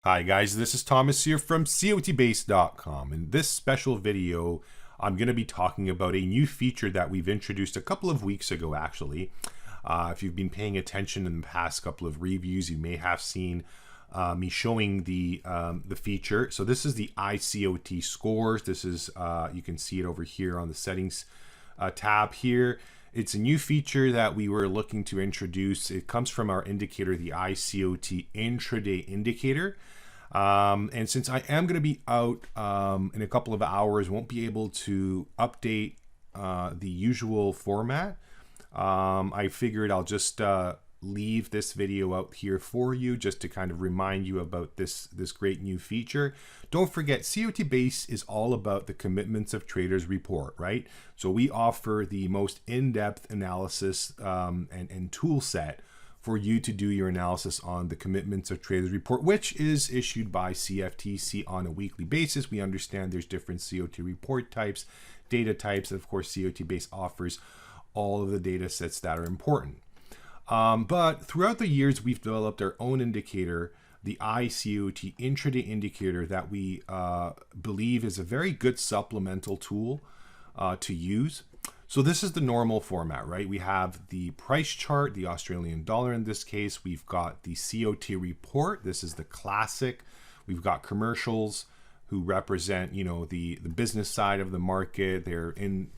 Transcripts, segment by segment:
Hi guys, this is Thomas here from COTbase.com. In this special video, I'm going to be talking about a new feature that we've introduced a couple of weeks ago actually. If you've been paying attention in the past couple of reviews, you may have seen me showing the feature. So this is the iCOT scores. This is, you can see it over here on the settings tab here. It's a new feature that we were looking to introduce. It comes from our indicator, the iCOT intraday indicator. And since I am going to be out in a couple of hours, won't be able to update the usual format, I figured I'll just leave this video out here for you just to kind of remind you about this great new feature. Don't forget, COTbase is all about the commitments of traders report, right? So we offer the most in-depth analysis and tool set for you to do your analysis on the commitments of traders report, which is issued by CFTC on a weekly basis. We understand there's different COT report types, data types, and of course COTbase offers all of the data sets that are important. But throughout the years, we've developed our own indicator, the iCOT intraday indicator, that we believe is a very good supplemental tool to use. So this is the normal format, right? We have the price chart, the Australian dollar in this case. We've got the COT report. This is the classic. We've got commercials who represent, the business side of the market. They're in,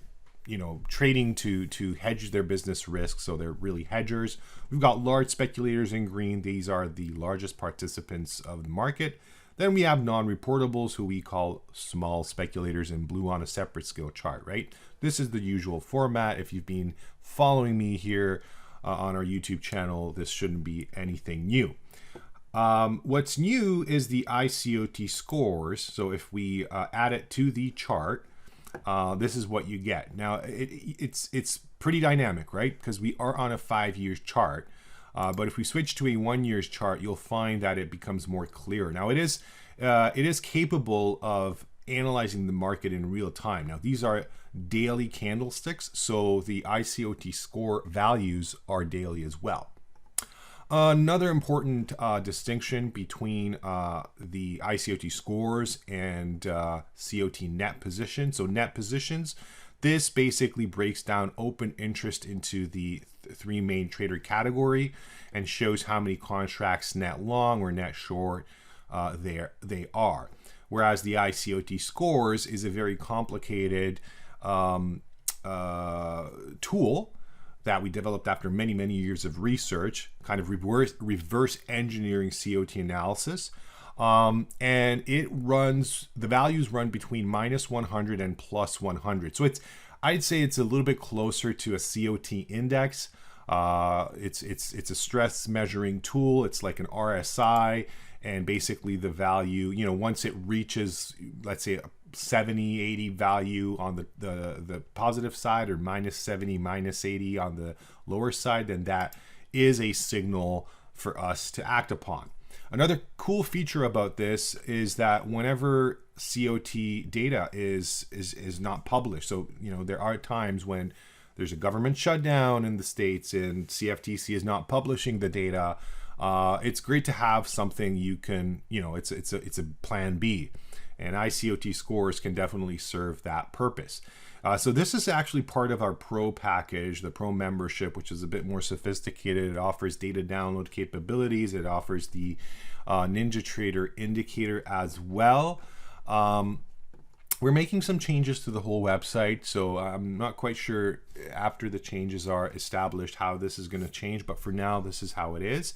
trading to hedge their business risk. So they're really hedgers. We've got large speculators in green. These are the largest participants of the market. Then we have non-reportables, who we call small speculators, in blue on a separate scale chart, right? This is the usual format. If you've been following me here on our YouTube channel, this shouldn't be anything new. What's new is the iCOT scores. So if we add it to the chart, this is what you get. Now, it's pretty dynamic, right? Because we are on a 5-year chart. But if we switch to a 1-year chart, you'll find that it becomes more clear. Now, it is capable of analyzing the market in real time. Now, these are daily candlesticks, so the iCOT score values are daily as well. Another important distinction between the iCOT scores and COT net position. So net positions, this basically breaks down open interest into the three main trader category and shows how many contracts net long or net short they are. Whereas the iCOT scores is a very complicated tool that we developed after many years of research, kind of reverse engineering COT analysis. And the values run between -100 and +100. So I'd say it's a little bit closer to a COT index. It's a stress measuring tool. It's like an RSI, and basically the value, once it reaches, let's say, a 70, 80 value on the positive side, or -70, -80 on the lower side, then that is a signal for us to act upon. Another cool feature about this is that whenever COT data is not published, so there are times when there's a government shutdown in the States and CFTC is not publishing the data, it's great to have something you can, it's a plan B. And iCOT scores can definitely serve that purpose. So this is actually part of our Pro package, the Pro membership, which is a bit more sophisticated. It offers data download capabilities. It offers the NinjaTrader indicator as well. We're making some changes to the whole website, so I'm not quite sure after the changes are established how this is going to change, but for now, this is how it is.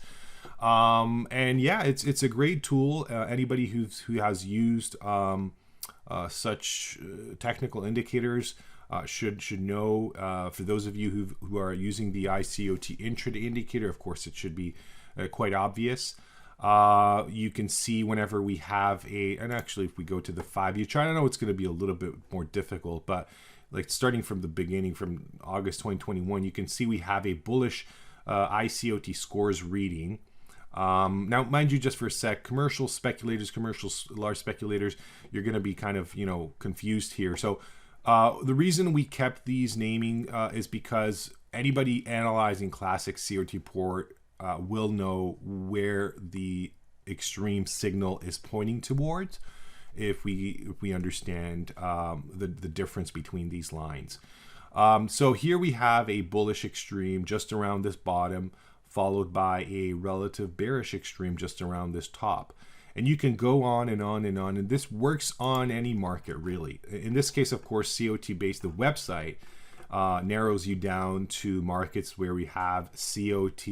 And yeah, it's a great tool. Anybody who has used such technical indicators should know. For those of you who are using the iCOT intraday indicator, of course, it should be quite obvious. You can see whenever we have and actually if we go to the 5-year chart, I know it's going to be a little bit more difficult, but like starting from the beginning, from August 2021, you can see we have a bullish iCOT scores reading. Now, mind you, just for a sec, commercial speculators, large speculators, you're going to be kind of, confused here. So the reason we kept these naming is because anybody analyzing classic COT report will know where the extreme signal is pointing towards if we understand the difference between these lines. So here we have a bullish extreme just around this bottom, followed by a relative bearish extreme just around this top. And you can go on and on and on, and this works on any market really. In this case, of course, COTbase, the website, narrows you down to markets where we have COT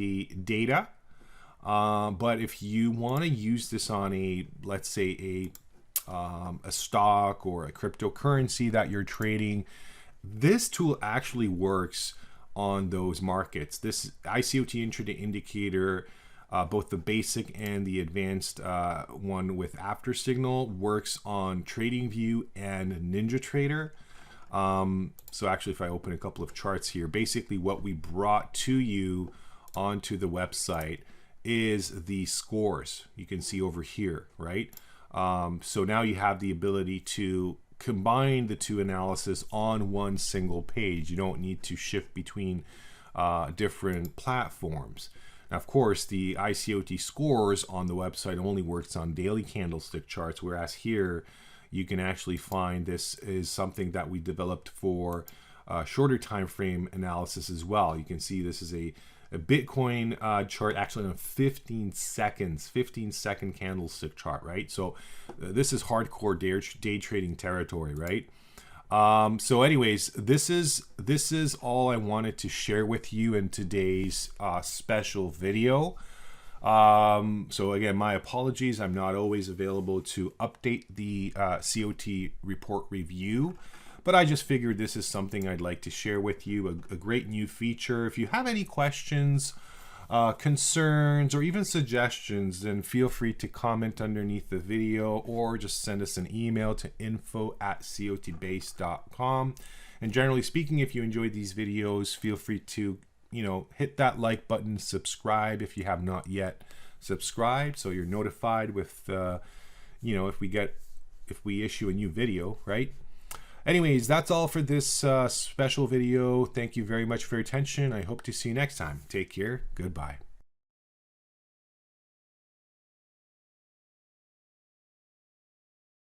data. But if you want to use this on a, let's say a stock or a cryptocurrency that you're trading, this tool actually works on those markets. This iCOT intraday indicator, both the basic and the advanced one with after signal, works on TradingView and NinjaTrader. So actually, if I open a couple of charts here, basically what we brought to you onto the website is the scores. You can see over here, right? So now you have the ability to combine the two analysis on one single page. You don't need to shift between different platforms. Now, of course, the iCOT scores on the website only works on daily candlestick charts, whereas here you can actually find this is something that we developed for shorter time frame analysis as well. You can see this is a Bitcoin chart actually on 15 second candlestick chart, right? So this is hardcore day trading territory, right? So anyways, this is all I wanted to share with you in today's special video. So again, my apologies. I'm not always available to update the COT report review, but I just figured this is something I'd like to share with you, a great new feature. If you have any questions, concerns, or even suggestions, then feel free to comment underneath the video or just send us an email to info@COTbase.com. And generally speaking, if you enjoyed these videos, feel free to, hit that like button, subscribe if you have not yet subscribed, so you're notified with, if we issue a new video, right? Anyways, that's all for this special video. Thank you very much for your attention. I hope to see you next time. Take care. Goodbye.